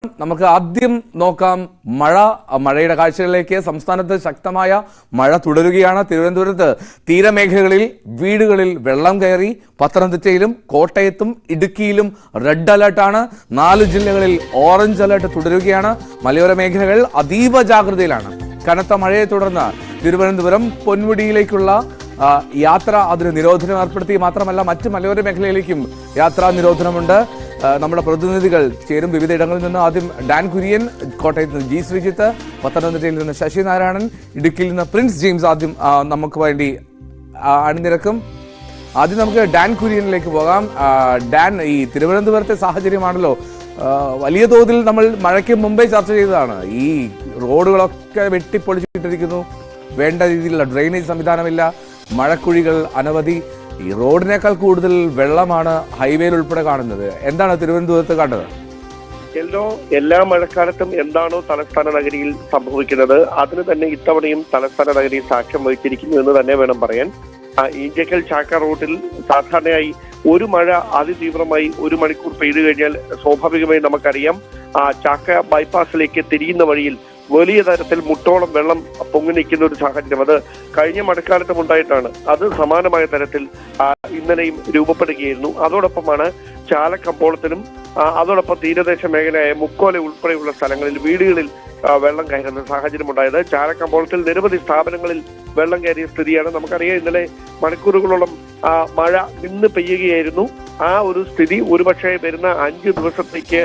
നമുക്ക് ആദ്യം നോക്കാം മഴയുടെ കാഴ്ചകളിലേക്ക്. സംസ്ഥാനത്ത് ശക്തമായ മഴ തുടരുകയാണ്. തിരുവനന്തപുരത്ത് തീരമേഖലകളിൽ വീടുകളിൽ വെള്ളം കയറി. പത്തനംതിട്ടയിലും കോട്ടയത്തും ഇടുക്കിയിലും റെഡ് അലർട്ടാണ്. 4 ജില്ലകളിൽ ഓറഞ്ച് അലർട്ട് തുടരുകയാണ്. മലയോര മേഖലകൾ അതീവ ജാഗ്രതയിലാണ്. കനത്ത മഴയെ തുടർന്ന് തിരുവനന്തപുരം പൊന്മുടിയിലേക്കുള്ള യാത്ര അതിന് നിരോധനം ഏർപ്പെടുത്തി. മാത്രമല്ല മറ്റ് മലയോര മേഖലയിലേക്കും യാത്രാ നിരോധനമുണ്ട്. നമ്മുടെ പ്രതിനിധികൾ ചേരും വിവിധ ഇടങ്ങളിൽ നിന്ന്. ആദ്യം ഡാൻ കുര്യൻ, കോട്ടയത്ത് നിന്ന് ജി ശ്രീജിത്ത്, പത്തനംതിട്ടയിൽ നിന്ന് ശശി നാരായണൻ, ഇടുക്കിയിൽ നിന്ന് പ്രിൻസ് ജെയിംസ് ആദ്യം നമുക്ക് വേണ്ടി അണിനിരക്കും. ആദ്യം നമുക്ക് ഡാൻ കുര്യനിലേക്ക് പോകാം. ഡാൻ, ഈ തിരുവനന്തപുരത്തെ സാഹചര്യമാണല്ലോ വലിയ തോതിൽ നമ്മൾ മഴയ്ക്ക് മുമ്പേ ചർച്ച ചെയ്തതാണ്. ഈ റോഡുകളൊക്കെ വെട്ടിപ്പൊളിച്ചിട്ടിരിക്കുന്നു. വേണ്ട രീതിയിലുള്ള ഡ്രെയിനേജ് സംവിധാനമില്ല. മഴക്കുഴികൾ അനവധി. ഈ റോഡിനേക്കാൾ കൂടുതൽ വെള്ളമാണ് ഹൈവേയിൽ ഉൾപ്പെടെ കാണുന്നത്. എന്താണ് തിരുവനന്തപുരത്ത് കണ്ടത്? എല്ലാ മഴക്കാലത്തും എന്താണോ തലസ്ഥാന നഗരിയിൽ സംഭവിക്കുന്നത് അതിന് തന്നെ ഇത്തവണയും തലസ്ഥാന നഗരി സാക്ഷ്യം വഹിച്ചിരിക്കുന്നു എന്ന് തന്നെ വേണം പറയാൻ. ഈഞ്ചക്കൽ ചാക്ക റോഡിൽ സാധാരണയായി ഒരു മഴ അതിതീവ്രമായി 1 മണിക്കൂർ പെയ്തു കഴിഞ്ഞാൽ സ്വാഭാവികമായി നമുക്കറിയാം ചാക്ക ബൈപ്പാസിലേക്ക് തിരിയുന്ന വഴിയിൽ വലിയ തരത്തിൽ മുട്ടോളം വെള്ളം പൊങ്ങി നിൽക്കുന്ന ഒരു സാഹചര്യം അത് കഴിഞ്ഞ മഴക്കാലത്തും ഉണ്ടായിട്ടാണ്. അത് സമാനമായ തരത്തിൽ ഇന്നലെയും രൂപപ്പെടുകയായിരുന്നു. അതോടൊപ്പമാണ് ചാലക്കമ്പോളത്തിനും അതോടൊപ്പം തീരദേശ മേഖലയായ മുക്കോല ഉൾപ്പെടെയുള്ള സ്ഥലങ്ങളിൽ വീടുകളിൽ വെള്ളം കയറുന്ന സാഹചര്യം ഉണ്ടായത്. ചാലക്കമ്പോളത്തിൽ നിരവധി സ്ഥാപനങ്ങളിൽ വെള്ളം കയറിയ സ്ഥിതിയാണ്. നമുക്കറിയാം ഇന്നലെ മണിക്കൂറുകളോളം മഴ നിന്ന് പെയ്യുകയായിരുന്നു. ആ ഒരു സ്ഥിതി ഒരുപക്ഷെ വരുന്ന 5 ദിവസത്തേക്ക്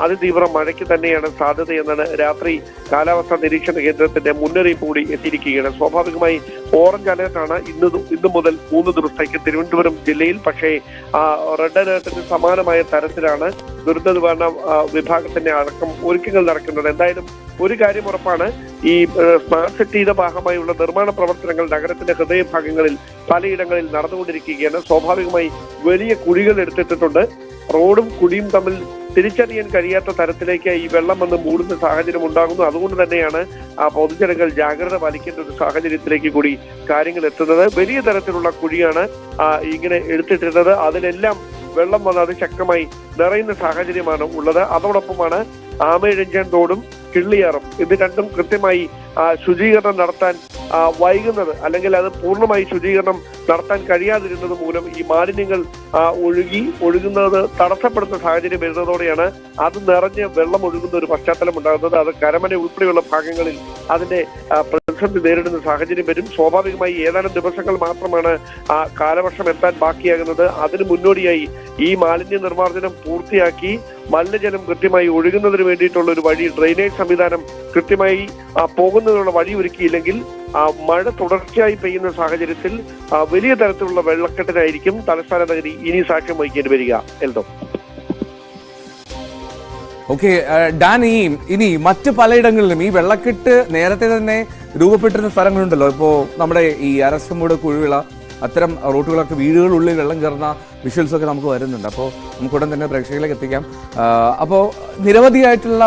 അതിതീവ്ര മഴയ്ക്ക് തന്നെയാണ് സാധ്യതയെന്നാണ് രാത്രി കാലാവസ്ഥാ നിരീക്ഷണ കേന്ദ്രത്തിന്റെ മുന്നറിയിപ്പ് കൂടി എത്തിയിരിക്കുകയാണ്. സ്വാഭാവികമായി ഓറഞ്ച് അലേർട്ടാണ് ഇന്ന് മുതൽ 3 ദിവസത്തേക്ക് തിരുവനന്തപുരം ജില്ലയിൽ. പക്ഷേ റെഡ് അലേർട്ടിന് സമാനമായ തരത്തിലാണ് ദുരന്ത നിവാരണ വിഭാഗത്തിന്റെ അടക്കം ഒരുക്കങ്ങൾ നടക്കുന്നത്. എന്തായാലും ഒരു കാര്യം ഉറപ്പാണ്, ഈ സ്മാർട്ട് സിറ്റിയുടെ ഭാഗമായുള്ള നിർമ്മാണ പ്രവർത്തനങ്ങൾ നഗരത്തിന്റെ ഹൃദയഭാഗങ്ങളിൽ പലയിടങ്ങളിൽ നടന്നുകൊണ്ടിരിക്കുകയാണ്. സ്വാഭാവികമായി വലിയ കുഴികൾ എടുത്തിട്ടുണ്ട്. റോഡും കുഴിയും തമ്മിൽ തിരിച്ചറിയാൻ കഴിയാത്ത തരത്തിലേക്ക് ഈ വെള്ളം വന്ന് മൂടുന്ന സാഹചര്യം ഉണ്ടാകുന്നു. അതുകൊണ്ട് തന്നെയാണ് പൊതുജനങ്ങൾ ജാഗ്രത പാലിക്കേണ്ട ഒരു സാഹചര്യത്തിലേക്ക് കൂടി കാര്യങ്ങൾ എത്തുന്നത്. വലിയ തരത്തിലുള്ള കുഴിയാണ് ഇങ്ങനെ എടുത്തിട്ടിരുന്നത്. അതിലെല്ലാം വെള്ളം വന്ന് അതിശക്തമായി നിറയുന്ന സാഹചര്യമാണ് ഉള്ളത്. അതോടൊപ്പമാണ് ആമയിഴഞ്ചാൻ തോടും കിള്ളിയാറും ഇത് രണ്ടും കൃത്യമായി ശുചീകരണം നടത്താൻ വൈകുന്നത്, അല്ലെങ്കിൽ അത് പൂർണ്ണമായി ശുചീകരണം നടത്താൻ കഴിയാതിരുന്നത് മൂലം ഈ മാലിന്യങ്ങൾ ഒഴുകുന്നത് തടസ്സപ്പെടുന്ന സാഹചര്യം വരുന്നതോടെയാണ് അത് നിറഞ്ഞ് വെള്ളം ഒഴുകുന്ന ഒരു പശ്ചാത്തലം ഉണ്ടാകുന്നത്. അത് കരമന ഉൾപ്പെടെയുള്ള ഭാഗങ്ങളിൽ അതിന്റെ പ്രതിസന്ധി നേരിടുന്ന സാഹചര്യം വരും. സ്വാഭാവികമായി ഏതാനും ദിവസങ്ങൾ മാത്രമാണ് കാലവർഷം എത്താൻ ബാക്കിയാകുന്നത്. അതിന് മുന്നോടിയായി ഈ മാലിന്യ നിർമ്മാർജ്ജനം പൂർത്തിയാക്കി മലിനജലം കൃത്യമായി ഒഴുകുന്നതിന് വേണ്ടിയിട്ടുള്ള ഒരു വഴി, ഡ്രെയിനേജ് സംവിധാനം കൃത്യമായി പോകുന്നതിനുള്ള വഴി ഒരുക്കിയില്ലെങ്കിൽ മഴ തുടർച്ചയായി പെയ്യുന്ന സാഹചര്യത്തിൽ വലിയ തരത്തിലുള്ള വെള്ളക്കെട്ടിനായിരിക്കും തലസ്ഥാന നഗരി ഇനി സാക്ഷ്യം വഹിക്കേണ്ടി വരിക. എൽദോ. ഓക്കെ ഡാൻ, ഇനി മറ്റ് പലയിടങ്ങളിലും ഈ വെള്ളക്കെട്ട് നേരത്തെ തന്നെ രൂപപ്പെട്ടിരുന്ന സ്ഥലങ്ങളുണ്ടല്ലോ. ഇപ്പോൾ നമ്മുടെ ഈ അരസമൂട്, കുഴുവിള, അത്തരം റൂട്ടുകളൊക്കെ വീടുകളുള്ളിൽ വെള്ളം കയറുന്ന വിഷ്വൽസൊക്കെ നമുക്ക് വരുന്നുണ്ട്. അപ്പോൾ നമുക്കുടൻ തന്നെ പ്രേക്ഷകരിലേക്ക് എത്തിക്കാം. അപ്പോൾ നിരവധിയായിട്ടുള്ള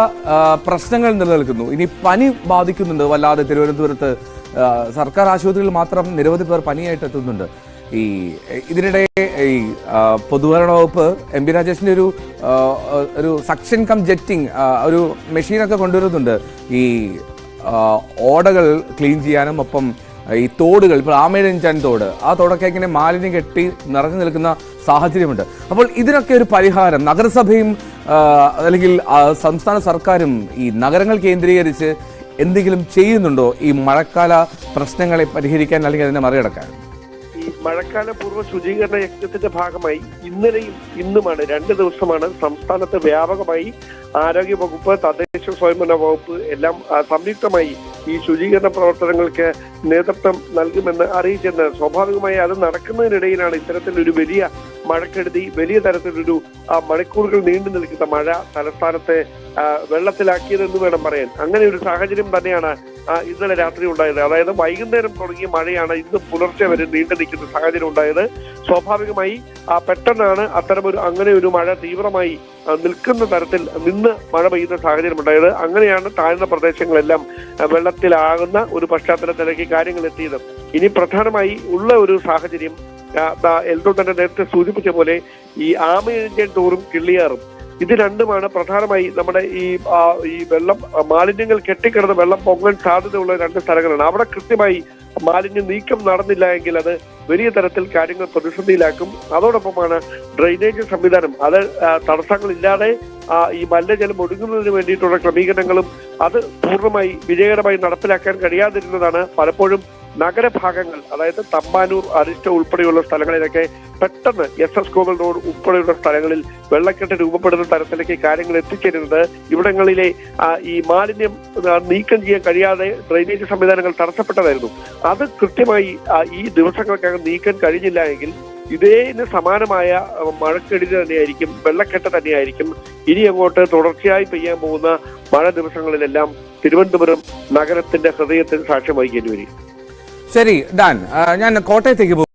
പ്രശ്നങ്ങൾ നിലനിൽക്കുന്നു. ഇനി പനി ബാധിക്കുന്നുണ്ട് വല്ലാതെ തിരുവനന്തപുരത്ത്. സർക്കാർ ആശുപത്രിയിൽ മാത്രം നിരവധി പേർ പനിയായിട്ട് എത്തുന്നുണ്ട്. ഇതിനിടെ ഈ പൊതുഭരണ വകുപ്പ് എം പി രാജേഷിൻ്റെ ഒരു സക്ഷൻ കം ജെറ്റിംഗ് ഒരു മെഷീനൊക്കെ കൊണ്ടുവരുന്നുണ്ട്. ഈ ഓടകൾ ക്ലീൻ ചെയ്യാനും ഒപ്പം ഈ തോടുകൾ, ഇപ്പോൾ ആമയിഴഞ്ചാൻ തോട്, ആ തോടൊക്കെ ഇങ്ങനെ മാലിന്യം കെട്ടി നിറഞ്ഞു നിൽക്കുന്ന സാഹചര്യമുണ്ട്. അപ്പോൾ ഇതിനൊക്കെ ഒരു പരിഹാരം നഗരസഭയും അല്ലെങ്കിൽ സംസ്ഥാന സർക്കാരും ഈ നഗരങ്ങൾ കേന്ദ്രീകരിച്ച് എന്തെങ്കിലും ചെയ്യുന്നുണ്ടോ ഈ മഴക്കാല പ്രശ്നങ്ങളെ പരിഹരിക്കാൻ അല്ലെങ്കിൽ അതിനെ മറികടക്കാൻ? ഈ മഴക്കാല പൂർവ്വ ശുചീകരണ യജ്ഞത്തിന്റെ ഭാഗമായി ഇന്നലെയും ഇന്നുമാണ് 2 ദിവസമാണ് സംസ്ഥാനത്ത് വ്യാപകമായി ആരോഗ്യ വകുപ്പ്, തദ്ദേശ സ്വയംഭരണ വകുപ്പ് എല്ലാം സംയുക്തമായി ഈ ശുചീകരണ പ്രവർത്തനങ്ങൾക്ക് നേതൃത്വം നൽകുമെന്ന് അറിയിച്ചെന്ന്. സ്വാഭാവികമായി അത് നടക്കുന്നതിനിടയിലാണ് ഇത്തരത്തിലൊരു വലിയ മഴക്കെടുതി, വലിയ തരത്തിലൊരു മണിക്കൂറുകൾ നീണ്ടു നിൽക്കുന്ന മഴ തലസ്ഥാനത്തെ വെള്ളത്തിലാക്കിയതെന്ന് വേണം പറയാൻ. അങ്ങനെ ഒരു സാഹചര്യം തന്നെയാണ് ഇന്നലെ രാത്രി ഉണ്ടായത്. അതായത് വൈകുന്നേരം തുടങ്ങിയ മഴയാണ് ഇന്ന് പുലർച്ചെ വരെ നീണ്ടു നിൽക്കുന്ന സാഹചര്യം ഉണ്ടായത്. സ്വാഭാവികമായി പെട്ടെന്നാണ് അങ്ങനെ ഒരു മഴ തീവ്രമായി നിൽക്കുന്ന തരത്തിൽ നിന്ന് മഴ പെയ്യുന്ന സാഹചര്യം ഉണ്ടായത്. അങ്ങനെയാണ് താഴ്ന്ന പ്രദേശങ്ങളെല്ലാം വെള്ളത്തിലാകുന്ന ഒരു പശ്ചാത്തലത്തിലേക്ക് കാര്യങ്ങൾ എത്തിയത്. ഇനി പ്രധാനമായി ഉള്ള ഒരു സാഹചര്യം എൽദോ തന്നെ നേരത്തെ സൂചിപ്പിച്ച പോലെ ഈ ആമയിഴഞ്ചാൻ തോറും കിള്ളിയാറും ഇത് രണ്ടുമാണ് പ്രധാനമായി നമ്മുടെ ഈ വെള്ളം മാലിന്യങ്ങൾ കെട്ടിക്കിടന്ന് വെള്ളം പൊങ്ങാൻ സാധ്യതയുള്ള രണ്ട് സ്ഥലങ്ങളാണ്. അവിടെ കൃത്യമായി മാലിന്യ നീക്കം നടന്നില്ല എങ്കിൽ അത് വലിയ തരത്തിൽ കാര്യങ്ങൾ പ്രതിസന്ധിയിലാക്കും. അതോടൊപ്പമാണ് ഡ്രെയിനേജ് സംവിധാനം, അത് തടസ്സങ്ങളില്ലാതെ ഈ മലിനജലം ഒഴുകുന്നതിന് വേണ്ടിയിട്ടുള്ള ക്രമീകരണങ്ങളും അത് പൂർണ്ണമായി വിജയകരമായി നടപ്പിലാക്കാൻ കഴിയാതിരുന്നതാണ് പലപ്പോഴും നഗരഭാഗങ്ങൾ, അതായത് തമ്പാനൂർ, അരിസ്റ്റ ഉൾപ്പെടെയുള്ള സ്ഥലങ്ങളിലൊക്കെ പെട്ടെന്ന് SS കോവൽ റോഡ് ഉൾപ്പെടെയുള്ള സ്ഥലങ്ങളിൽ വെള്ളക്കെട്ട് രൂപപ്പെടുന്ന തരത്തിലേക്ക് കാര്യങ്ങൾ എത്തിച്ചേരുന്നത്. ഇവിടങ്ങളിലെ ഈ മാലിന്യം നീക്കം ചെയ്യാൻ കഴിയാതെ ഡ്രെയിനേജ് സംവിധാനങ്ങൾ തടസ്സപ്പെട്ടതായിരുന്നു. അത് കൃത്യമായി ഈ ദിവസങ്ങൾക്കകം നീക്കാൻ കഴിഞ്ഞില്ല എങ്കിൽ ഇതിന് സമാനമായ മഴക്കെടുതി തന്നെയായിരിക്കും, വെള്ളക്കെട്ട് തന്നെയായിരിക്കും ഇനി അങ്ങോട്ട് തുടർച്ചയായി പെയ്യാൻ പോകുന്ന മഴ ദിവസങ്ങളിലെല്ലാം തിരുവനന്തപുരം നഗരത്തിന്റെ ഹൃദയത്തിൽ സാക്ഷ്യം വഹിക്കേണ്ടി വരും. ശരി ഡാൻ, ഞാൻ കോട്ടയത്തേക്ക് പോകും.